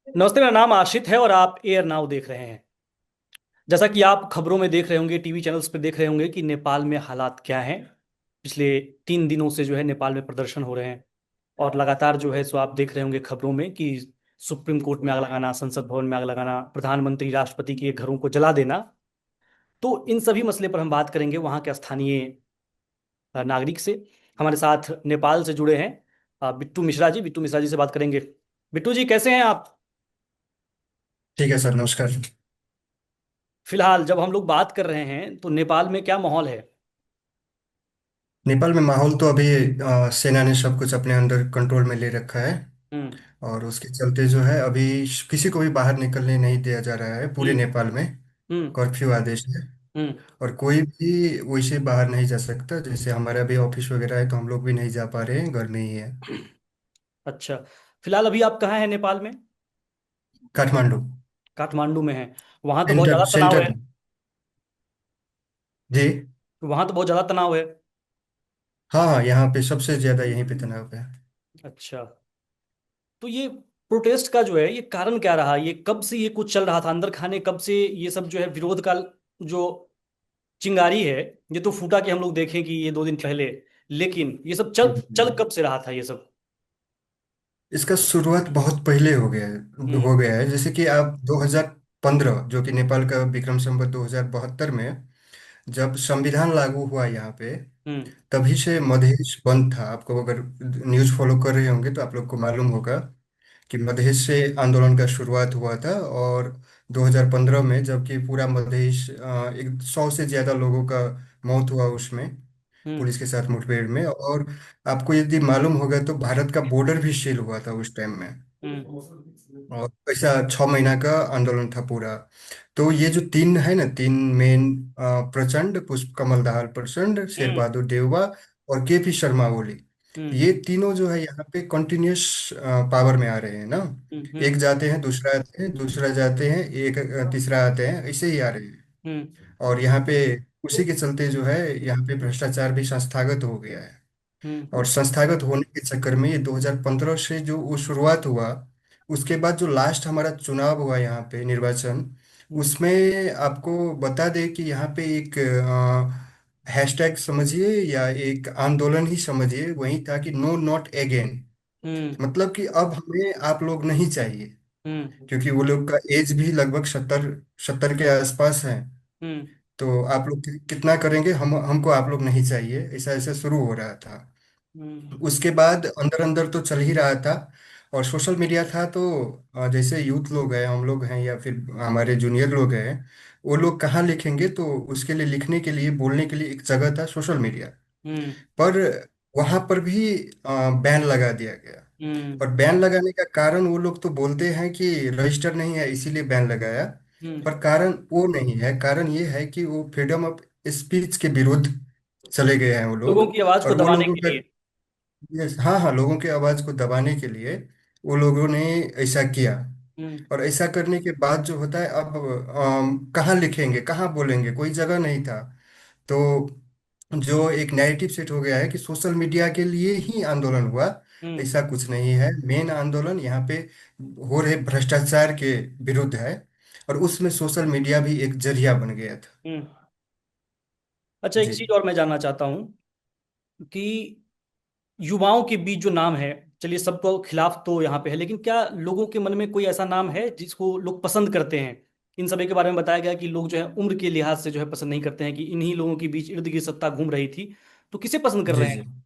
नमस्ते। मेरा नाम आशित है और आप एयर नाउ देख रहे हैं। जैसा कि आप खबरों में देख रहे होंगे, टीवी चैनल्स पे देख रहे होंगे कि नेपाल में हालात क्या हैं। पिछले 3 दिनों से जो है नेपाल में प्रदर्शन हो रहे हैं। और लगातार जो है सो आप देख रहे होंगे खबरों में कि सुप्रीम कोर्ट में आग लगाना, संसद भवन में आग लगाना, प्रधानमंत्री राष्ट्रपति के घरों को जला देना। तो इन सभी मसले पर हम बात करेंगे वहाँ के स्थानीय नागरिक से। हमारे साथ नेपाल से जुड़े हैं बिट्टू मिश्रा जी से बात करेंगे। बिट्टू जी, कैसे हैं आप? ठीक है सर, नमस्कार। फिलहाल जब हम लोग बात कर रहे हैं तो नेपाल में क्या माहौल है? नेपाल में माहौल तो अभी सेना ने सब कुछ अपने अंडर कंट्रोल में ले रखा है। हम्म। और उसके चलते जो है अभी किसी को भी बाहर निकलने नहीं दिया जा रहा है पूरे हम्म। नेपाल में। हम्म। कर्फ्यू आदेश है। हम्म। और कोई भी वैसे बाहर नहीं जा सकता। जैसे हमारा भी ऑफिस वगैरह है तो हम लोग भी नहीं जा पा रहे हैं, घर में ही है। अच्छा। फिलहाल अभी आप कहाँ हैं नेपाल में? काठमांडू। काठमांडू में हैं। वहां तो बहुत सेंटर ज्यादा तनाव है। सेंटर। जी। वहां तो बहुत ज्यादा तनाव है। हाँ हाँ, यहाँ पे सबसे ज्यादा यहीं पे तनाव है। अच्छा। तो ये प्रोटेस्ट का जो है ये कारण क्या रहा? ये कब से ये कुछ चल रहा था अंदर खाने? कब से ये सब जो है विरोध का जो चिंगारी है, ये तो फूटा कि हम लोग देखें कि ये 2 दिन पहले। लेकिन ये सब चल चल हम्म। कब से रहा था ये सब? इसका शुरुआत बहुत पहले हम्म। हो गया है। जैसे कि आप 2015, जो कि नेपाल का विक्रम संवत 2072 में जब संविधान लागू हुआ यहाँ पे, हम्म। तभी से मधेश बंद था। आपको अगर न्यूज़ फॉलो कर रहे होंगे तो आप लोग को मालूम होगा कि मधेश से आंदोलन का शुरुआत हुआ था। और 2015 में जबकि पूरा मधेश, एक 100 से ज्यादा लोगों का मौत हुआ उसमें, हम्म। पुलिस के साथ मुठभेड़ में। और आपको यदि मालूम होगा तो भारत का बॉर्डर भी सील हुआ था उस टाइम में। हम्म। और ऐसा 6 महीना का आंदोलन था पूरा। तो ये जो तीन है ना, तीन मेन, प्रचंड, पुष्प कमल दाहाल प्रचंड, शेर हम्म। बहादुर देववा और केपी शर्मा ओली, हम्म। ये तीनों जो है यहाँ पे कंटिन्यूस पावर में आ रहे हैं ना। हम्म। एक हम्म। जाते हैं, दूसरा आते हैं, दूसरा जाते हैं, एक तीसरा आते हैं, ऐसे ही आ रहे हैं। हम्म। और यहाँ पे उसी के चलते जो है यहाँ पे भ्रष्टाचार भी संस्थागत हो गया है। हम्म। और संस्थागत होने के चक्कर में ये 2015 से जो वो शुरुआत हुआ, उसके बाद जो लास्ट हमारा चुनाव हुआ यहाँ पे निर्वाचन, हम्म। उसमें आपको बता दें कि यहाँ पे एक हैशटैग समझिए या एक आंदोलन ही समझिए, वही था कि नो नॉट अगेन। हम्म। मतलब कि अब हमें आप लोग नहीं चाहिए। हम्म। क्योंकि वो लोग का एज भी लगभग 70 70 के आसपास है। हम्म। तो आप लोग कितना करेंगे, हमको आप लोग नहीं चाहिए, ऐसा ऐसा शुरू हो रहा था। हम्म। उसके बाद अंदर अंदर तो चल ही रहा था। और सोशल मीडिया था तो जैसे यूथ लोग हैं, हम लोग हैं, या फिर हमारे जूनियर लोग हैं, वो लोग कहाँ लिखेंगे, तो उसके लिए लिखने के लिए, बोलने के लिए एक जगह था सोशल मीडिया। हम्म। पर वहां पर भी बैन लगा दिया गया। हम्म। और बैन लगाने का कारण वो लोग तो बोलते हैं कि रजिस्टर नहीं है इसीलिए बैन लगाया। हम्म। पर कारण वो नहीं है, कारण ये है कि वो फ्रीडम ऑफ स्पीच के विरुद्ध चले गए हैं वो लोगों लोग। की आवाज को और वो दबाने लोगों के का, लिए। यस, हाँ हाँ, लोगों की आवाज को दबाने के लिए वो लोगों ने ऐसा किया। हम्म। और ऐसा करने के बाद जो होता है, अब कहाँ लिखेंगे, कहाँ बोलेंगे, कोई जगह नहीं था। तो जो एक नैरेटिव सेट हो गया है कि सोशल मीडिया के लिए ही आंदोलन हुआ, हम्म। ऐसा कुछ नहीं है। मेन आंदोलन यहाँ पे हो रहे भ्रष्टाचार के विरुद्ध है। और उसमें सोशल मीडिया भी एक जरिया बन गया था। हम्म। अच्छा, एक जी। चीज और मैं जानना चाहता हूँ कि युवाओं के बीच जो नाम है, चलिए सबको खिलाफ तो यहाँ पे है, लेकिन क्या लोगों के मन में कोई ऐसा नाम है जिसको लोग पसंद करते हैं? इन सभी के बारे में बताया गया कि लोग जो है उम्र के लिहाज से जो है पसंद नहीं करते हैं कि इन्हीं लोगों के बीच इर्द गिर्द सत्ता घूम रही थी। तो किसे पसंद कर जी रहे जी। हैं?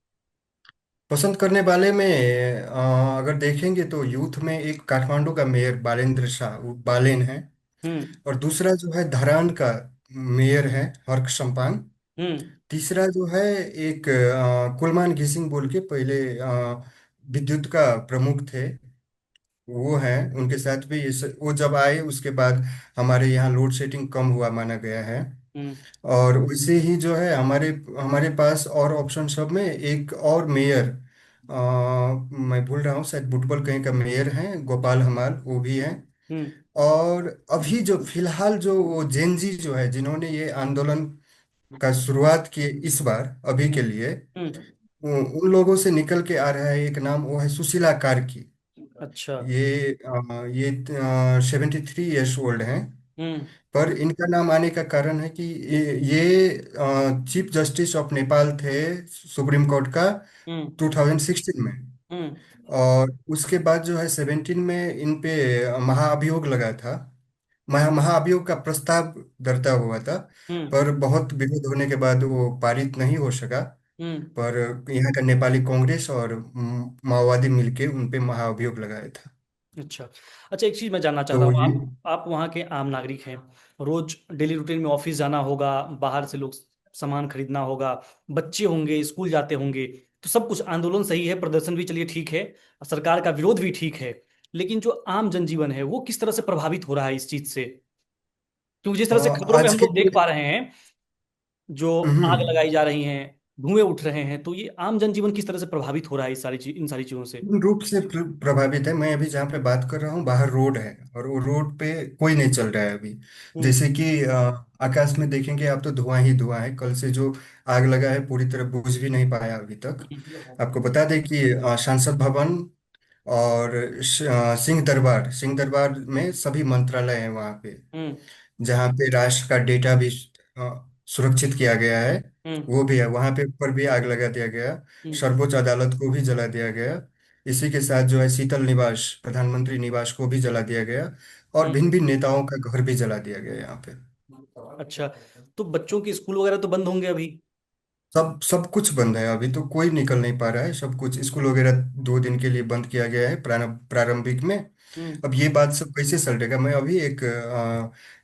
पसंद करने वाले में अगर देखेंगे तो यूथ में एक काठमांडू का मेयर बालेंद्र शाह, वो बालेन है। हम्म। और दूसरा जो है धरान का मेयर है हर्क संपान। हम्म। तीसरा जो है एक कुलमान घिसिंग बोल के, पहले विद्युत का प्रमुख थे, वो हैं। उनके साथ भी वो जब आए उसके बाद हमारे यहाँ लोड शेडिंग कम हुआ माना गया है। हम्म। और वैसे ही जो है हमारे हमारे पास और ऑप्शन सब में एक और मेयर, मैं भूल रहा हूँ, शायद बुटबल कहीं का मेयर हैं, गोपाल हमाल, वो भी हैं। हम्म। और अभी जो फिलहाल जो वो जेनजी जो है, जिन्होंने ये आंदोलन का शुरुआत की इस बार अभी हम्म। के लिए, हम्म। उन लोगों से निकल के आ रहा है एक नाम, वो है सुशीला कार्की। अच्छा। ये 73 ईयर्स ओल्ड हैं। हम्म। पर इनका नाम आने का कारण है कि ये चीफ जस्टिस ऑफ नेपाल थे सुप्रीम कोर्ट का हम्म। 2016 में। हम्म। और उसके बाद जो है 17 में इन पे महाअभियोग लगा था। महाअभियोग का प्रस्ताव धरता हुआ था। हम्म। पर बहुत विरोध होने के बाद वो पारित नहीं हो सका। हम्म। पर यहाँ का नेपाली कांग्रेस और माओवादी मिलके उन पे महाअभियोग लगाया था। अच्छा। अच्छा, एक चीज मैं जानना चाहता तो हूँ, ये आप वहाँ के आम नागरिक हैं, रोज डेली रूटीन में ऑफिस जाना होगा, बाहर से लोग सामान खरीदना होगा, बच्चे होंगे स्कूल जाते होंगे, तो सब कुछ आंदोलन सही है, प्रदर्शन भी चलिए ठीक है, सरकार का विरोध भी ठीक है, लेकिन जो आम जनजीवन है वो किस तरह से प्रभावित हो रहा है इस चीज से? क्योंकि जिस तरह से खबरों में आज हम के लोग देख पा रहे हैं, जो आग हम्म लगाई जा रही हैं, धुएं उठ रहे हैं, तो ये आम जनजीवन किस तरह से प्रभावित हो रहा है इस सारी चीज, इन सारी चीजों से? पूर्ण रूप से प्रभावित है। मैं अभी जहाँ पे बात कर रहा हूँ बाहर रोड है, और वो रोड पे कोई नहीं चल रहा है अभी। हम्म। जैसे कि आकाश में देखेंगे आप तो धुआं ही धुआं है। कल से जो आग लगा है पूरी तरह बुझ भी नहीं पाया अभी तक। आपको बता दें कि संसद भवन और सिंह दरबार में सभी मंत्रालय हैं वहाँ पे, हम्म। जहाँ पे राष्ट्र का डेटा भी सुरक्षित किया गया है। हम्म। वो भी है वहाँ पे, ऊपर भी आग लगा दिया गया। हम्म। सर्वोच्च अदालत को भी जला दिया गया। इसी के साथ जो है शीतल निवास, प्रधानमंत्री निवास को भी जला दिया गया। और हम्म। भिन्न भिन्न नेताओं का घर भी जला दिया गया यहाँ पे। अच्छा, तो बच्चों के स्कूल वगैरह तो बंद होंगे अभी? सब सब कुछ बंद है अभी तो, कोई निकल नहीं पा रहा है। सब कुछ स्कूल वगैरह 2 दिन के लिए बंद किया गया है प्रारंभिक में। हम्म। अब ये बात सब कैसे सलटेगा? मैं अभी एक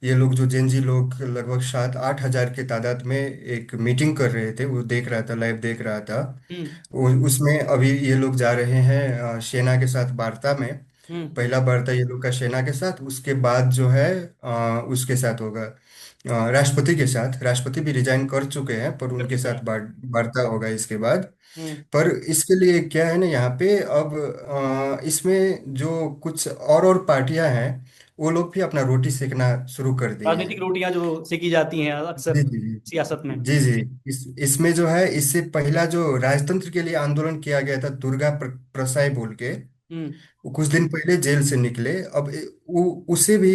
ये लोग जो जेनजी लोग लगभग 7-8 हजार के तादाद में एक मीटिंग कर रहे थे, वो देख रहा था, लाइव देख रहा था। हम्म। उसमें अभी ये लोग जा रहे हैं सेना के साथ वार्ता में। हम्म। पहला वार्ता ये लोग का सेना के साथ, उसके बाद जो है उसके साथ होगा राष्ट्रपति के साथ। राष्ट्रपति भी रिजाइन कर चुके हैं, पर उनके अच्छा। साथ वार्ता होगा इसके बाद। हम्म। पर इसके लिए क्या है ना, यहाँ पे अब इसमें जो कुछ और पार्टियां हैं, वो लोग भी अपना रोटी सेकना शुरू कर दिए राजनीतिक हैं। रोटियां जो सेकी जाती हैं जी अक्सर जी सियासत में। जी जी जी। इसमें जो है, इससे पहला जो राजतंत्र के लिए आंदोलन किया गया था, दुर्गा प्रसाद बोल के, हम्म। वो कुछ दिन पहले जेल से निकले। अब उसे भी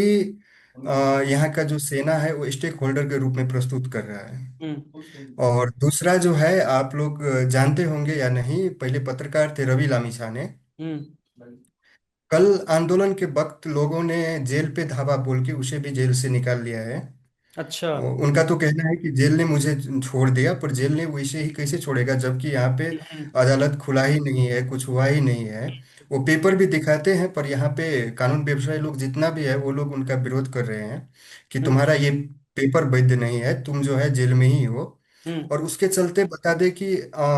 यहाँ का जो सेना है वो स्टेक होल्डर के रूप में प्रस्तुत कर रहा है। हम्म। और दूसरा जो है, आप लोग जानते होंगे या नहीं, पहले पत्रकार थे रवि लामिछाने। हम्म। कल आंदोलन के वक्त लोगों ने जेल पे धावा बोल के उसे भी जेल से निकाल लिया है। अच्छा। उनका तो कहना है कि जेल ने मुझे छोड़ दिया, पर जेल ने वैसे ही कैसे छोड़ेगा जबकि यहाँ पे हम्म। अदालत खुला ही नहीं है, कुछ हुआ ही नहीं है। वो पेपर भी दिखाते हैं, पर यहाँ पे कानून व्यवसायी लोग जितना भी है वो लोग उनका विरोध कर रहे हैं कि हम्म। तुम्हारा ये पेपर वैध नहीं है, तुम जो है जेल में ही हो। हम्म। और उसके चलते बता दें कि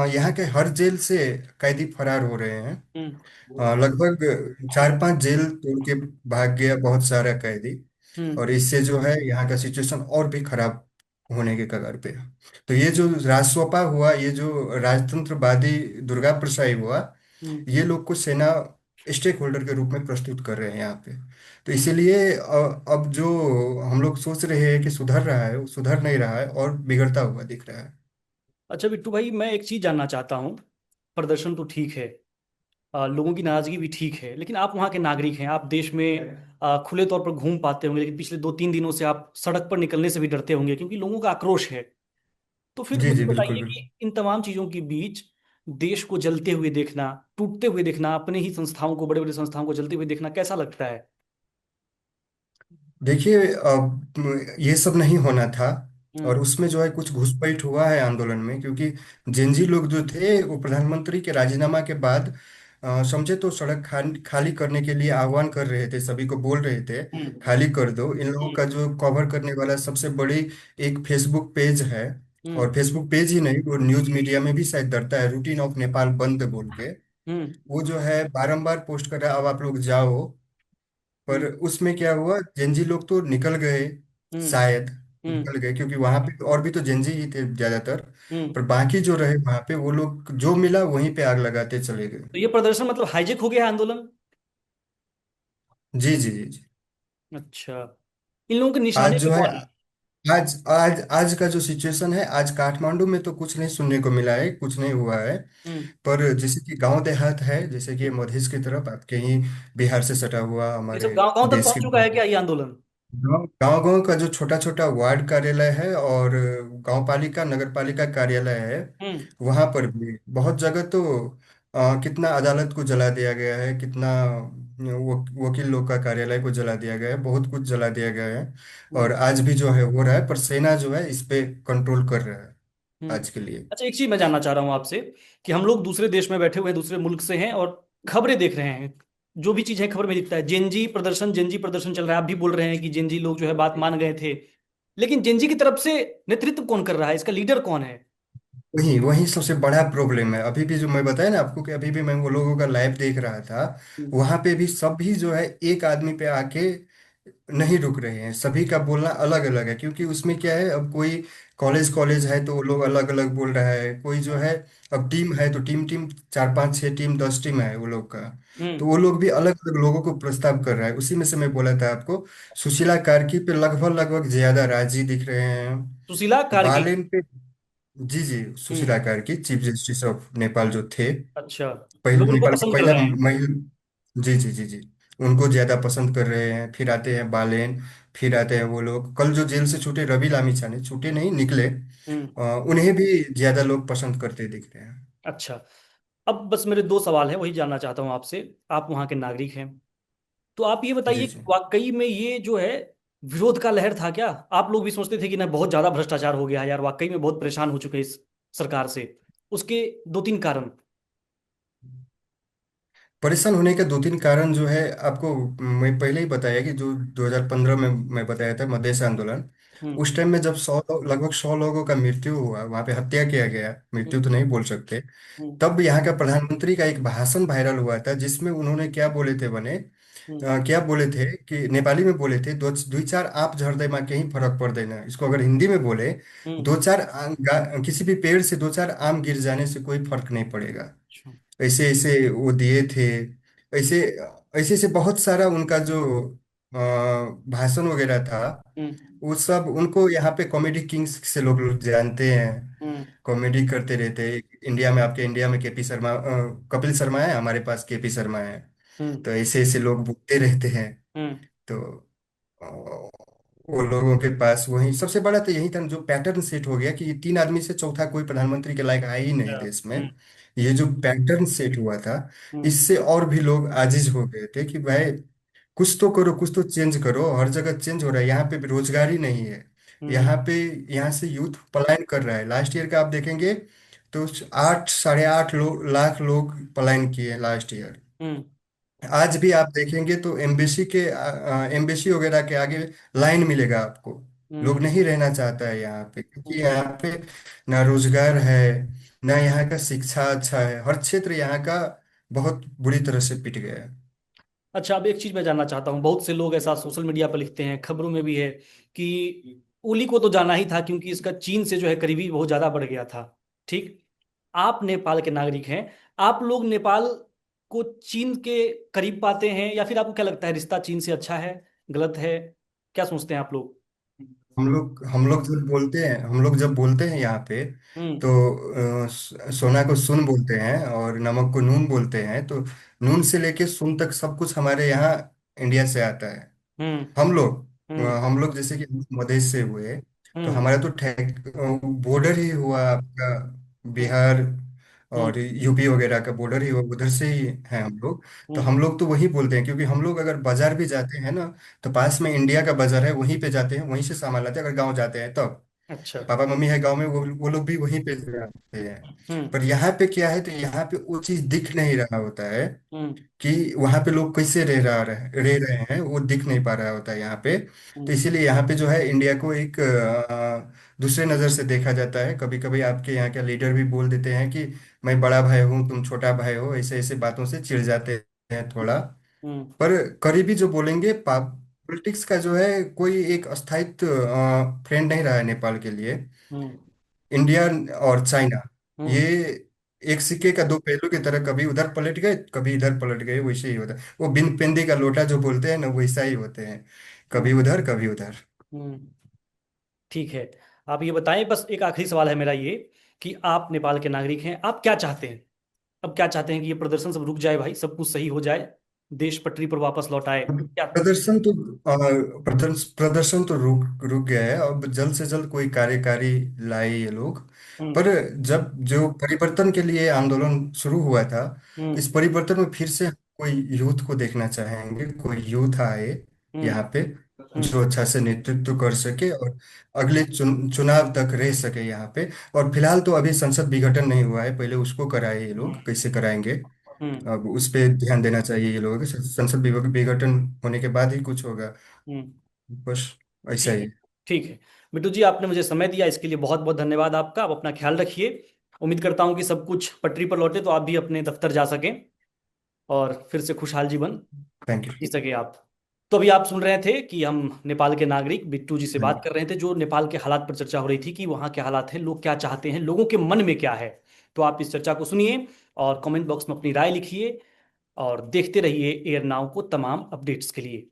यहाँ के हर जेल से कैदी फरार हो रहे हैं। हम्म। लगभग 4-5 जेल तोड़ के भाग गया बहुत सारा कैदी। हम्म। और इससे जो है यहाँ का सिचुएशन और भी खराब होने के कगार पे है। तो ये जो राजसपा हुआ, ये जो राजतंत्रवादी दुर्गा प्रसाद हुआ, हम्म। ये लोग को सेना स्टेक होल्डर के रूप में प्रस्तुत कर रहे हैं यहाँ पे। तो इसीलिए अब जो हम लोग सोच रहे हैं कि सुधर रहा है, वो सुधर नहीं रहा है और बिगड़ता हुआ दिख रहा है। अच्छा बिट्टू भाई, मैं एक चीज जानना चाहता हूँ, प्रदर्शन तो ठीक है, लोगों की नाराजगी भी ठीक है, लेकिन आप वहाँ के नागरिक हैं, आप देश में खुले तौर पर घूम पाते होंगे, लेकिन पिछले 2-3 दिनों से आप सड़क पर निकलने से भी डरते होंगे क्योंकि लोगों का आक्रोश है। तो फिर जी मुझे जी बिल्कुल बताइए बिल्कुल। कि इन तमाम चीजों के बीच देश को जलते हुए देखना, टूटते हुए देखना, अपने ही संस्थाओं को, बड़े बड़े संस्थाओं को जलते हुए देखना कैसा लगता है? देखिए, अब ये सब नहीं होना था। और हम्म। उसमें जो है कुछ घुसपैठ हुआ है आंदोलन में, क्योंकि जेनजी लोग जो थे वो प्रधानमंत्री के राजीनामा के बाद समझे तो सड़क खाली करने के लिए आह्वान कर रहे थे, सभी को बोल रहे थे हम्म। खाली कर दो। इन लोगों का जो कवर करने वाला सबसे बड़ी एक फेसबुक पेज है। हम्म। और फेसबुक पेज ही नहीं, वो न्यूज मीडिया में भी शायद डरता है, रूटीन ऑफ नेपाल बंद बोल के। हम्म। वो जो है बारंबार पोस्ट कर रहा है, अब आप लोग जाओ। पर हम्म। उसमें क्या हुआ, जेंजी लोग तो निकल गए, हम्म। शायद हम्म। निकल गए, क्योंकि वहां पे और भी तो जेंजी ही थे ज्यादातर। हम्म। पर बाकी जो रहे वहां पे, वो लोग जो मिला वहीं पे आग लगाते चले गए। तो ये प्रदर्शन मतलब हाईजेक हो गया है आंदोलन? जी जी जी जी। अच्छा, इन लोगों के आज निशाने पे जो है, कौन है? आज आज आज का जो सिचुएशन है, आज काठमांडू में तो कुछ नहीं सुनने को मिला है, कुछ नहीं हुआ है। हम्म। पर जैसे कि गांव देहात है, जैसे कि मधेश की तरफ आपके ही बिहार से सटा हुआ ये हमारे सब गांव गांव तक देश की, पहुंच चुका है क्या ये आंदोलन? गांव गांव का जो छोटा छोटा वार्ड कार्यालय है और गांव पालिका नगर पालिका कार्यालय है, हम्म। वहां पर भी बहुत जगह तो कितना अदालत को जला दिया गया है, कितना वकील लोग का कार्यालय को जला दिया गया है, बहुत कुछ जला दिया गया है। हम्म। और आज भी जो है हो रहा है, पर सेना जो है इस पे कंट्रोल कर रहा है हम्म। आज के लिए। अच्छा, एक चीज मैं जानना चाह रहा हूँ आपसे कि हम लोग दूसरे देश में बैठे हुए हैं, दूसरे मुल्क से हैं और खबरें देख रहे हैं। जो भी चीज है खबर में दिखता है, जेनजी प्रदर्शन चल रहा है। आप भी बोल रहे हैं कि जेनजी लोग जो है बात मान गए थे, लेकिन जेनजी की तरफ से नेतृत्व कौन कर रहा है? इसका लीडर कौन है? वही वही सबसे बड़ा प्रॉब्लम है। अभी भी जो मैं बताया ना आपको, कि अभी भी मैं वो लोगों का लाइव देख रहा था, हम्म। वहां पे भी सभी जो है एक आदमी पे आके नहीं रुक रहे हैं। सभी का बोलना अलग अलग है, क्योंकि उसमें क्या है, अब कोई कॉलेज कॉलेज है तो वो लोग अलग अलग बोल रहा है, कोई जो है अब टीम है तो टीम टीम, 4 5 6 टीम 10 टीम है वो लोग का। तो हम्म। वो लोग भी अलग अलग लोगों को प्रस्ताव कर रहा है। उसी में से मैं बोला था आपको, सुशीला कार्की पे लगभग लगभग ज्यादा राजी दिख रहे सुशीला हैं, कार्की। बालेन पे। जी जी, हम्म। Sushila Karki chief justice of Nepal जो थे, अच्छा, पहले लोग उनको नेपाल का पसंद कर पहला रहे हैं। महिला। जी जी जी जी, उनको ज्यादा पसंद कर रहे हैं। फिर आते हैं बालेन, फिर आते हैं वो लोग कल जो जेल से छूटे रवि लामिछाने, छूटे नहीं निकले, हम्म। उन्हें भी ज्यादा लोग पसंद करते दिख रहे हैं। अच्छा, अब बस मेरे दो सवाल हैं, वही जानना चाहता हूं आपसे। आप वहां के नागरिक हैं, तो आप ये जी बताइए जी। कि वाकई में ये जो है विरोध का लहर था क्या? आप लोग भी सोचते थे कि ना बहुत ज्यादा भ्रष्टाचार हो गया है यार, वाकई में बहुत परेशान हो चुके हैं इस सरकार से? उसके दो तीन कारण। परेशान होने के 2 3 कारण जो है, आपको मैं पहले ही बताया कि जो 2015 में मैं बताया था मधेश आंदोलन, हम्म। उस टाइम में जब लगभग 100 लोगों का मृत्यु हुआ, वहां पे हत्या किया गया, हम्म। मृत्यु तो नहीं बोल सकते। हम्म। तब यहाँ का प्रधानमंत्री का एक भाषण वायरल हुआ था, जिसमें उन्होंने क्या बोले थे बने, हम्म। क्या बोले थे कि नेपाली में बोले थे, दो दुई चार आप झड़ दे माँ के ही फर्क पड़ देना। इसको अगर हिंदी में बोले, हम्म। किसी भी पेड़ से 2 4 आम गिर जाने से कोई फर्क नहीं पड़ेगा। अच्छा। ऐसे ऐसे वो दिए थे। ऐसे ऐसे ऐसे बहुत सारा उनका जो भाषण वगैरह था, हम्म। वो सब उनको यहाँ पे कॉमेडी किंग्स से लोग लोग जानते हैं। हम्म। कॉमेडी करते रहते हैं। इंडिया में, आपके इंडिया में केपी शर्मा, कपिल शर्मा है, हमारे पास केपी शर्मा है। हम्म। तो ऐसे ऐसे लोग बोलते रहते हैं। हम्म। तो अ, वो लोगों के पास वही सबसे बड़ा तो यही था, जो पैटर्न सेट हो गया कि ये 3 आदमी से चौथा कोई प्रधानमंत्री के लायक है ही नहीं अच्छा। देश में। हम्म। ये जो पैटर्न सेट हुआ था, हम्म। इससे और भी लोग आजिज हो गए थे कि भाई कुछ तो करो, कुछ तो चेंज करो। हर जगह चेंज हो रहा है, यहाँ पे रोजगार ही नहीं है। हम्म। यहाँ पे, यहाँ से यूथ पलायन कर रहा है। लास्ट ईयर का आप देखेंगे तो 8 साढ़े 8 लाख लोग पलायन किए लास्ट ईयर। हम्म। आज भी आप देखेंगे तो एम्बेसी के, एम्बेसी वगैरह के आगे लाइन मिलेगा आपको। हम्म। लोग नहीं रहना चाहता है यहाँ पे, क्योंकि हम्म। यहाँ पे ना रोजगार है, ना यहाँ का शिक्षा अच्छा है। हर क्षेत्र यहाँ का बहुत बुरी तरह से पिट गया है। अच्छा, अब एक चीज मैं जानना चाहता हूँ। बहुत से लोग ऐसा सोशल मीडिया पर लिखते हैं, खबरों में भी है कि ओली को तो जाना ही था क्योंकि इसका चीन से जो है करीबी बहुत ज्यादा बढ़ गया था। ठीक। आप नेपाल के नागरिक हैं, आप लोग नेपाल को चीन के करीब पाते हैं, या फिर आपको क्या लगता है रिश्ता चीन से अच्छा है, गलत है? क्या सोचते हैं आप लोग? हम लोग जब बोलते हैं यहाँ पे, हम्म। तो सोना को सुन बोलते हैं और नमक को नून बोलते हैं। तो नून से लेके सुन तक सब कुछ हमारे यहाँ इंडिया से आता है। हम्म। हम्म। हम लोग जैसे कि मधेश से हुए, तो हम्म। हमारा तो बॉर्डर ही हुआ आपका, हम्म। बिहार हम्म। और यूपी वगैरह का बॉर्डर ही हुआ, उधर से ही हैं हम लोग। तो हम्म। हम लोग तो वही बोलते हैं, क्योंकि हम लोग अगर बाजार भी जाते हैं ना, तो पास में इंडिया का बाजार है, वहीं पे जाते हैं, वहीं से सामान लाते हैं। अगर गाँव जाते हैं तब, अच्छा। पापा मम्मी है गांव में, वो लोग भी वहीं पे जाते हैं। हम्म। पर यहाँ पे क्या है, तो यहाँ पे वो चीज दिख नहीं रहा होता है हम्म। कि वहां पे लोग कैसे रह रहे हैं, वो दिख नहीं पा रहा होता है यहाँ पे। तो हम्म। इसीलिए यहाँ पे जो है इंडिया को एक दूसरे नजर से देखा जाता है। कभी कभी आपके यहाँ के लीडर भी बोल देते हैं कि मैं बड़ा भाई हूँ, तुम छोटा भाई हो, ऐसे ऐसे बातों से चिढ़ जाते हैं थोड़ा। हम्म। पर करीबी जो बोलेंगे, पॉलिटिक्स का जो है कोई एक स्थायित्व फ्रेंड नहीं रहा है नेपाल के लिए। हम्म। इंडिया और चाइना, ये हम्म। एक सिक्के का दो पहलू की तरह, कभी उधर पलट गए कभी इधर पलट गए, वैसे ही होता है। वो बिन पेंदी का लोटा जो बोलते हैं ना, वैसा ही होते हैं, हम्म। कभी उधर कभी उधर। हम्म। ठीक है। आप ये बताएं, बस एक आखिरी सवाल है मेरा ये, कि आप नेपाल के नागरिक हैं, आप क्या चाहते हैं? अब क्या चाहते हैं कि ये प्रदर्शन सब रुक जाए भाई, सब कुछ सही हो जाए, देश पटरी पर वापस लौट आए, क्या? प्रदर्शन तो प्रदर्शन तो रुक रुक गया है। अब जल्द से जल्द कोई कार्यकारी लाए ये लोग। हम्म। पर जब जो परिवर्तन के लिए आंदोलन शुरू हुआ था, हम्म। इस परिवर्तन में फिर से कोई यूथ को देखना चाहेंगे, कोई यूथ आए हम्म। यहाँ पे हम्म। जो अच्छा से नेतृत्व कर सके और अगले चुनाव तक रह सके यहाँ पे। और फिलहाल तो अभी संसद विघटन नहीं हुआ है, पहले उसको कराए ये लोग, कैसे कराएंगे। हम्म। अब उस पे ध्यान देना चाहिए ये लोगों को। संसद विघटन होने के बाद ही कुछ होगा। हम्म। बस ऐसा ठीक ही है। है। ठीक है। बिट्टू जी, आपने मुझे समय दिया, इसके लिए बहुत बहुत धन्यवाद आपका। आप अपना ख्याल रखिए। उम्मीद करता हूँ कि सब कुछ पटरी पर लौटे तो आप भी अपने दफ्तर जा सकें और फिर से खुशहाल जीवन थैंक यू। जी सके आप। तो अभी आप सुन रहे थे कि हम नेपाल के नागरिक बिट्टू जी से हाँ बात जी। कर रहे थे, जो नेपाल के हालात पर चर्चा हो रही थी कि वहाँ के हालात हैं, लोग क्या चाहते हैं, लोगों के मन में क्या है। तो आप इस चर्चा को सुनिए और कमेंट बॉक्स में अपनी राय लिखिए और देखते रहिए एयर नाउ को तमाम अपडेट्स के लिए।